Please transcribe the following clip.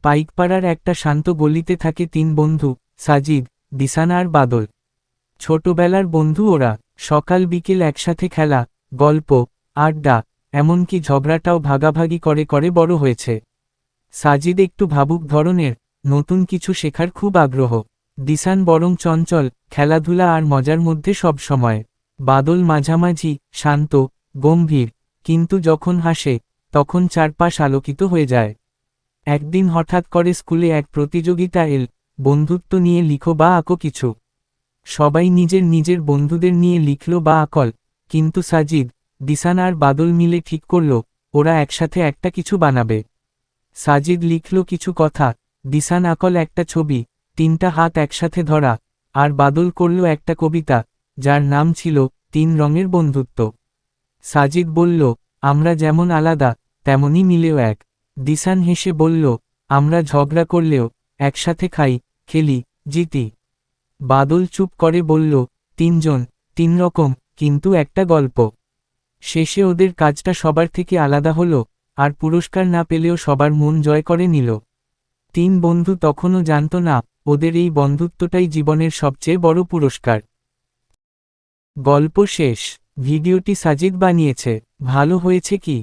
পাইকপাড়ার একটা শান্ত গলিতে থাকে তিন বন্ধু, সাজিদ, দিসান আর বাদল। ছোটবেলার বন্ধু ওরা, সকাল বিকেল একসাথে খেলা, গল্প, আড্ডা, এমনকি ঝগড়াটাও ভাগাভাগি করে করে বড় হয়েছে। সাজিদ একটু ভাবুক ধরনের, নতুন কিছু শেখার খুব আগ্রহ। দিসান বরং চঞ্চল, খেলাধুলা আর মজার মধ্যে সব সময়। বাদল মাঝামাঝি, শান্ত, গম্ভীর, কিন্তু যখন হাসে তখন চারপাশ আলোকিত হয়ে যায়। একদিন হঠাৎ করে স্কুলে এক প্রতিযোগিতা এল, বন্ধুত্ব নিয়ে লিখো বা আঁকো কিছু। সবাই নিজের নিজের বন্ধুদের নিয়ে লিখল বা আঁকল, কিন্তু সাজিদ, দিসান আর বাদল মিলে ঠিক করল ওরা একসাথে একটা কিছু বানাবে। সাজিদ লিখল কিছু কথা, দিসান আঁকল একটা ছবি, তিনটা হাত একসাথে ধরা, আর বাদল করল একটা কবিতা, যার নাম ছিল তিন রঙের বন্ধুত্ব। সাজিদ বলল, আমরা যেমন আলাদা তেমনই মিলেও এক। দিসান হেসে বলল, আমরা ঝগড়া করলেও একসাথে খাই, খেলি, জিতি। বাদল চুপ করে বলল, তিনজন, তিন রকম, কিন্তু একটা গল্প। শেষে ওদের কাজটা সবার থেকে আলাদা হলো, আর পুরস্কার না পেলেও সবার মন জয় করে নিল। তিন বন্ধু তখনও জানত না ওদের এই বন্ধুত্বটাই জীবনের সবচেয়ে বড় পুরস্কার। গল্প শেষ। ভিডিওটি সাজিদ বানিয়েছে। ভালো হয়েছে কি?